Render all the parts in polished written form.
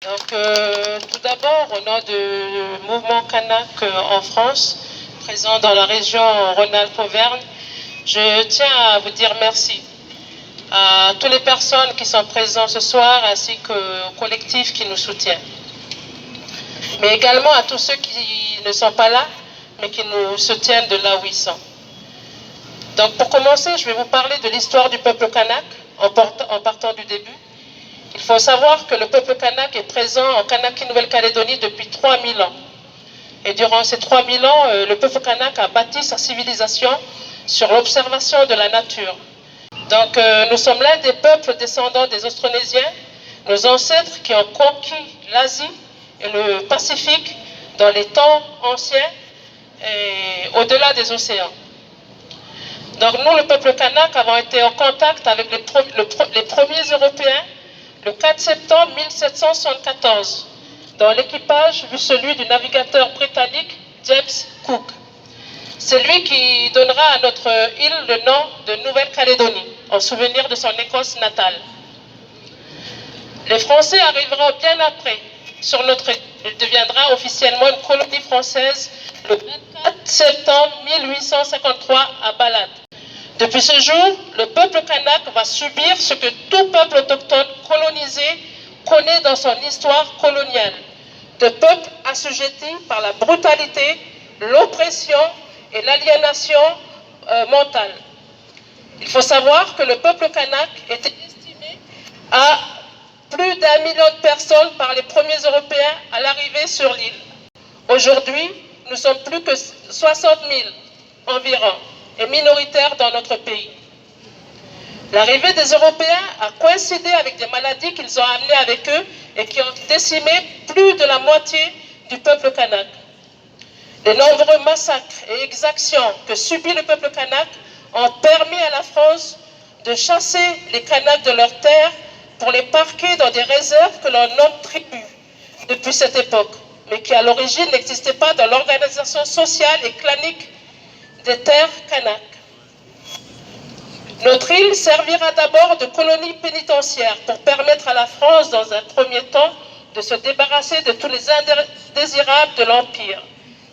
Tout d'abord, au nom du mouvement Kanak en France, présent dans la région Rhône-Alpes-Auvergne, je tiens à vous dire merci à toutes les personnes qui sont présentes ce soir ainsi qu'au collectif qui nous soutient. Mais également à tous ceux qui ne sont pas là, mais qui nous soutiennent de là où ils sont. Donc pour commencer, je vais vous parler de l'histoire du peuple kanak en partant du début. Il faut savoir que le peuple kanak est présent en Kanaki Nouvelle-Calédonie depuis 3000 ans. Et durant ces 3000 ans, le peuple kanak a bâti sa civilisation sur l'observation de la nature. Donc nous sommes l'un des peuples descendants des Austronésiens, nos ancêtres qui ont conquis l'Asie et le Pacifique dans les temps anciens et au-delà des océans. Donc nous, le peuple kanak, avons été en contact avec les premiers Européens le 4 septembre 1774, dont l'équipage fut celui du navigateur britannique James Cook. C'est lui qui donnera à notre île le nom de Nouvelle-Calédonie, en souvenir de son Écosse natale. Les Français arriveront bien après sur notre île. Il deviendra officiellement une colonie française le 24 septembre 1853 à Balade. Depuis ce jour, le peuple kanak va subir ce que tout peuple autochtone colonisé connaît dans son histoire coloniale. De peuples assujettis par la brutalité, l'oppression et l'aliénation mentale. Il faut savoir que le peuple kanak était estimé à plus d'1 million de personnes par les premiers Européens à l'arrivée sur l'île. Aujourd'hui, nous sommes plus que 60 000 environ et minoritaires dans notre pays. L'arrivée des Européens a coïncidé avec des maladies qu'ils ont amenées avec eux et qui ont décimé plus de la moitié du peuple kanak. Les nombreux massacres et exactions que subit le peuple kanak ont permis à la France de chasser les Kanaks de leurs terres pour les parquer dans des réserves que l'on nomme tribus depuis cette époque, mais qui à l'origine n'existaient pas dans l'organisation sociale et clanique des terres kanak. Notre île servira d'abord de colonie pénitentiaire pour permettre à la France, dans un premier temps, de se débarrasser de tous les indésirables de l'Empire.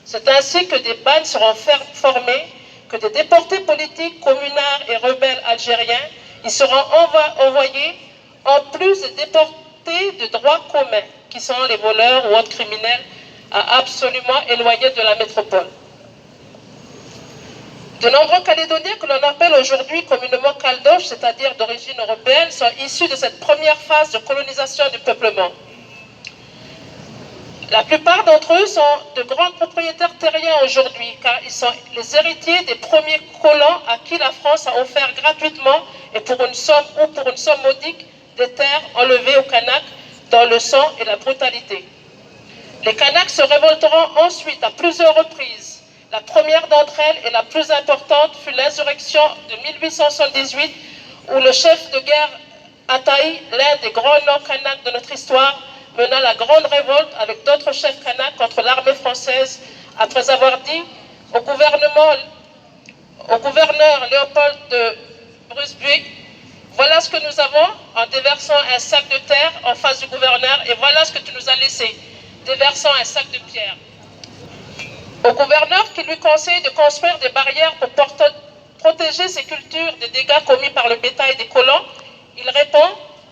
C'est ainsi que des bandes seront formées, que des déportés politiques, communards et rebelles algériens y seront envoyés, en plus des déportés de droit commun, qui sont les voleurs ou autres criminels absolument éloignés de la métropole. De nombreux Calédoniens que l'on appelle aujourd'hui communément Caldoches, c'est-à-dire d'origine européenne, sont issus de cette première phase de colonisation du peuplement. La plupart d'entre eux sont de grands propriétaires terriens aujourd'hui, car ils sont les héritiers des premiers colons à qui la France a offert gratuitement et pour une somme modique des terres enlevées aux Kanaks dans le sang et la brutalité. Les Kanaks se révolteront ensuite à plusieurs reprises. La première d'entre elles et la plus importante fut l'insurrection de 1878 où le chef de guerre Ataï, l'un des grands noms kanaks de notre histoire, mena la grande révolte avec d'autres chefs kanaks contre l'armée française après avoir dit au gouverneur Léopold de Brunswick: voilà ce que nous avons, en déversant un sac de terre en face du gouverneur, et voilà ce que tu nous as laissé, déversant un sac de pierre. Au gouverneur qui lui conseille de construire des barrières pour protéger ses cultures des dégâts commis par le bétail des colons, il répond: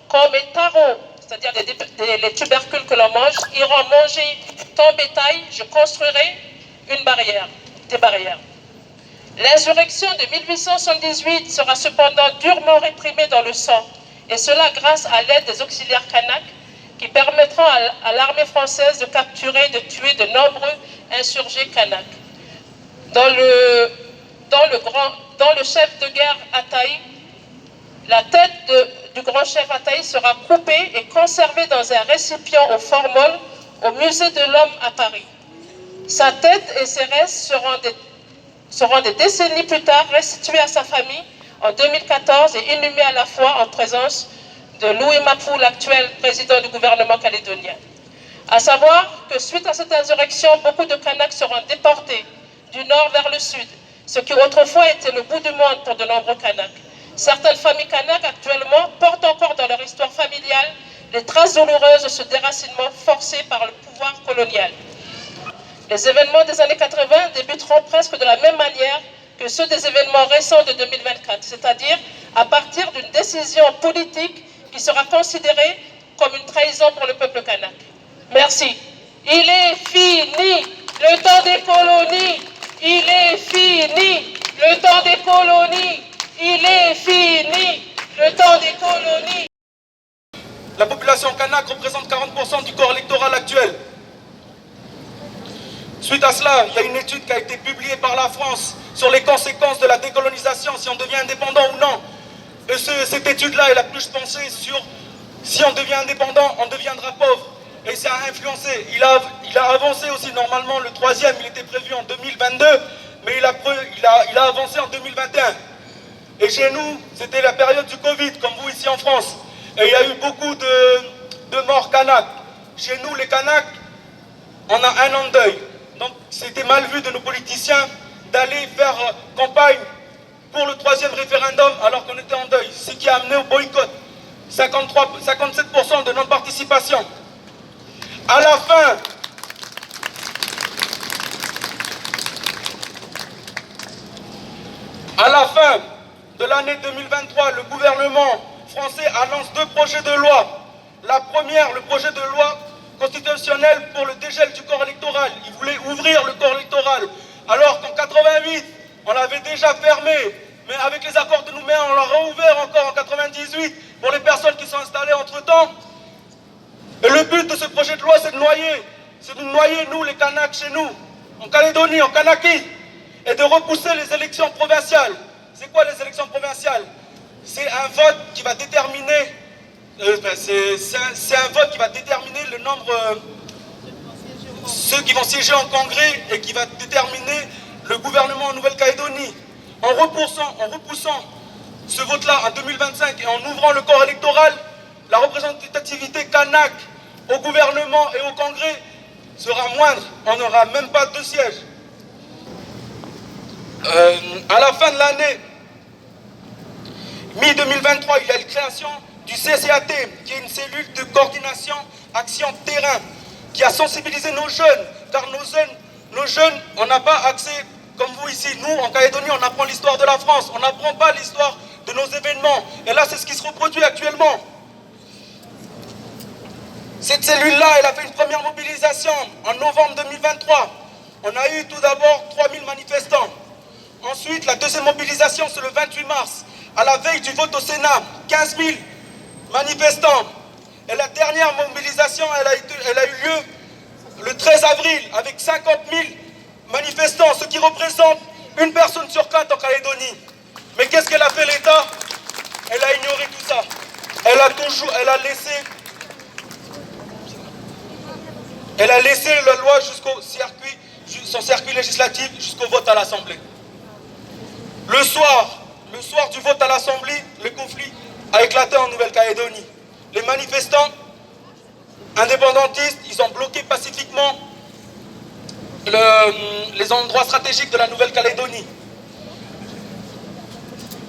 quand mes tarots, c'est-à-dire les tubercules que l'on mange, iront manger ton bétail, je construirai des barrières. L'insurrection de 1878 sera cependant durement réprimée dans le sang, et cela grâce à l'aide des auxiliaires kanaks qui permettront à l'armée française de capturer et de tuer de nombreux insurgés kanaks. Dans le chef de guerre Ataï, la tête du grand chef Ataï sera coupée et conservée dans un récipient au formol au musée de l'Homme à Paris. Sa tête et ses restes seront des décennies plus tard restitués à sa famille en 2014 et inhumés à la fois en présence de Louis Mapou, l'actuel président du gouvernement calédonien. À savoir que suite à cette insurrection, beaucoup de Kanaks seront déportés du nord vers le sud, ce qui autrefois était le bout du monde pour de nombreux Kanaks. Certaines familles Kanaks actuellement portent encore dans leur histoire familiale les traces douloureuses de ce déracinement forcé par le pouvoir colonial. Les événements des années 80 débuteront presque de la même manière que ceux des événements récents de 2024, c'est-à-dire à partir d'une décision politique qui sera considérée comme une trahison pour le peuple kanak. Merci. Il est fini le temps des colonies. Il est fini le temps des colonies. Il est fini le temps des colonies. La population kanak représente 40% du corps électoral actuel. Suite à cela, il y a une étude qui a été publiée par la France sur les conséquences de la décolonisation, si on devient indépendant ou non. Et cette étude-là, elle a plus pensé sur si on devient indépendant, on deviendra pauvre. Et ça a influencé. Il a avancé aussi, normalement, le troisième, il était prévu en 2022, mais il a avancé en 2021. Et chez nous, c'était la période du Covid, comme vous ici en France. Et il y a eu beaucoup de morts kanaks. Chez nous, les kanaks, on a un an de deuil. Donc c'était mal vu de nos politiciens d'aller faire campagne pour le troisième référendum alors qu'on était en deuil. Ce qui a amené au boycott. 57% de non-participation. À la fin de l'année 2023, le gouvernement français annonce 2 projets de loi. La première, le projet de loi constitutionnel pour le dégel du corps électoral. Il voulait ouvrir le corps électoral. Alors qu'en 88, on l'avait déjà fermé. Mais avec les accords de Nouméa, on l'a rouvert encore en 98 pour les personnes qui sont installées entre-temps. Et le but de ce projet de loi, c'est de noyer nous, les Kanaks, chez nous, en Calédonie, en Kanaki, et de repousser les élections provinciales. C'est quoi les élections provinciales? C'est un vote qui va déterminer c'est un vote qui va déterminer le nombre, ceux qui vont siéger en congrès et qui va déterminer le gouvernement en Nouvelle-Calédonie. En repoussant ce vote-là en 2025 et en ouvrant le corps électoral, la représentativité kanak au gouvernement et au congrès sera moindre. On n'aura même pas 2 sièges. À la fin de l'année, mi-2023, il y a une création du CCAT, qui est une cellule de coordination action terrain, qui a sensibilisé nos jeunes, car nos jeunes, on n'a pas accès, comme vous ici, nous en Calédonie, on apprend l'histoire de la France, on n'apprend pas l'histoire de nos événements, et là c'est ce qui se reproduit actuellement. Cette cellule-là, elle a fait une première mobilisation en novembre 2023. On a eu tout d'abord 3000 manifestants. Ensuite, la deuxième mobilisation, c'est le 28 mars, à la veille du vote au Sénat, 15 000 manifestants. Et la dernière mobilisation, elle a eu lieu le 13 avril avec 50 000 manifestants, ce qui représente 1 personne sur 4 en Calédonie. Mais qu'est-ce qu'elle a fait l'État? Elle a ignoré tout ça. Elle a laissé la loi son circuit législatif jusqu'au vote à l'Assemblée. Le soir du vote à l'Assemblée, le conflit a éclaté en Nouvelle-Calédonie. Les manifestants indépendantistes, ils ont bloqué pacifiquement les endroits stratégiques de la Nouvelle-Calédonie.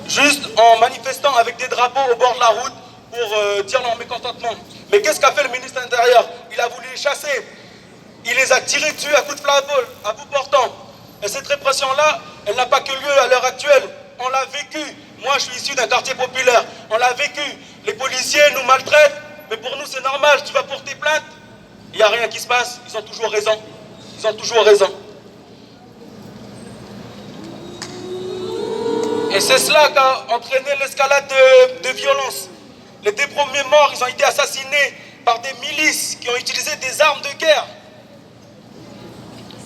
Juste en manifestant avec des drapeaux au bord de la route pour dire leur mécontentement. Mais qu'est-ce qu'a fait le ministre de l'Intérieur? Il a voulu les chasser. Il les a tirés dessus à coups de flavol, à bout portant. Et cette répression-là, elle n'a pas que lieu à l'heure actuelle. On l'a vécu. Moi, je suis issu d'un quartier populaire. On l'a vécu. Les policiers nous maltraitent. Mais pour nous, c'est normal. Tu vas porter plainte. Il n'y a rien qui se passe. Ils ont toujours raison. Ils ont toujours raison. Et c'est cela qui a entraîné l'escalade de violence. Les 2 premiers morts, ils ont été assassinés par des milices qui ont utilisé des armes de guerre.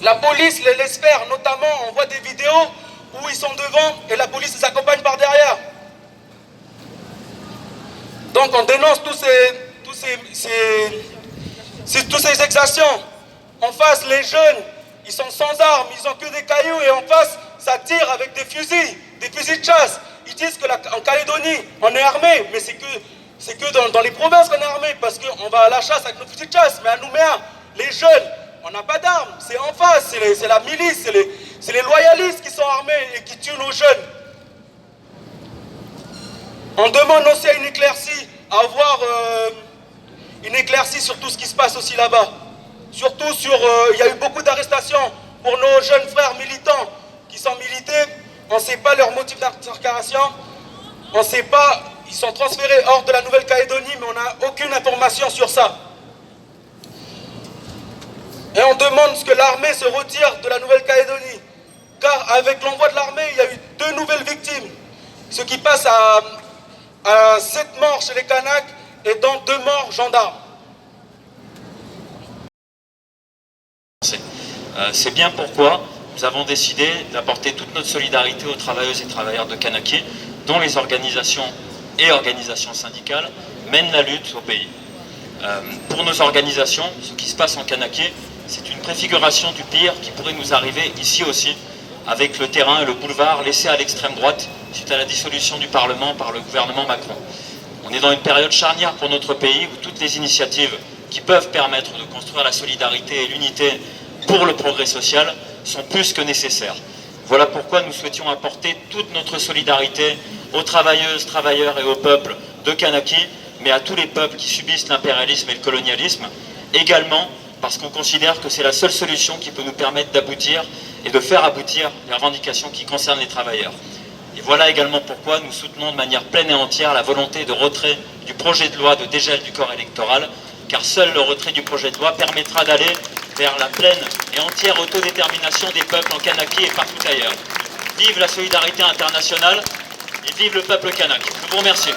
La police les laisse faire, notamment, on voit des vidéos où ils sont devant et la police les accompagne par derrière. Donc on dénonce toutes ces exactions. En face, les jeunes, ils sont sans armes, ils n'ont que des cailloux et en face, ça tire avec des fusils de chasse. Ils disent qu'en Calédonie, on est armé, mais c'est que dans les provinces qu'on est armé, parce qu'on va à la chasse avec nos fusils de chasse. Mais à Nouméa, les jeunes, on n'a pas d'armes, c'est en face, c'est la milice, c'est les loyalistes qui sont armés et qui tuent nos jeunes. On demande aussi à une éclaircie à avoir sur tout ce qui se passe aussi là-bas. Surtout il y a eu beaucoup d'arrestations pour nos jeunes frères militants qui sont milités. On ne sait pas leur motif d'incarcération. On ne sait pas, ils sont transférés hors de la Nouvelle-Calédonie, mais on n'a aucune information sur ça. Et on demande que l'armée se retire de la Nouvelle-Calédonie. Car avec l'envoi de l'armée, il y a eu 2 nouvelles victimes. Ce qui passe à 7 morts chez les Kanaks et dont 2 morts gendarmes. C'est bien pourquoi nous avons décidé d'apporter toute notre solidarité aux travailleuses et travailleurs de Kanakye, dont les organisations et organisations syndicales mènent la lutte au pays. Pour nos organisations, ce qui se passe en Kanakye, c'est une préfiguration du pire qui pourrait nous arriver ici aussi, avec le terrain et le boulevard laissés à l'extrême droite suite à la dissolution du Parlement par le gouvernement Macron. On est dans une période charnière pour notre pays où toutes les initiatives qui peuvent permettre de construire la solidarité et l'unité pour le progrès social sont plus que nécessaires. Voilà pourquoi nous souhaitions apporter toute notre solidarité aux travailleuses, travailleurs et au peuple de Kanakye, mais à tous les peuples qui subissent l'impérialisme et le colonialisme, également parce qu'on considère que c'est la seule solution qui peut nous permettre d'aboutir et de faire aboutir les revendications qui concernent les travailleurs. Et voilà également pourquoi nous soutenons de manière pleine et entière la volonté de retrait du projet de loi de dégel du corps électoral, car seul le retrait du projet de loi permettra d'aller vers la pleine et entière autodétermination des peuples en Kanakye et partout ailleurs. Vive la solidarité internationale et vive le peuple kanak. Je vous remercie.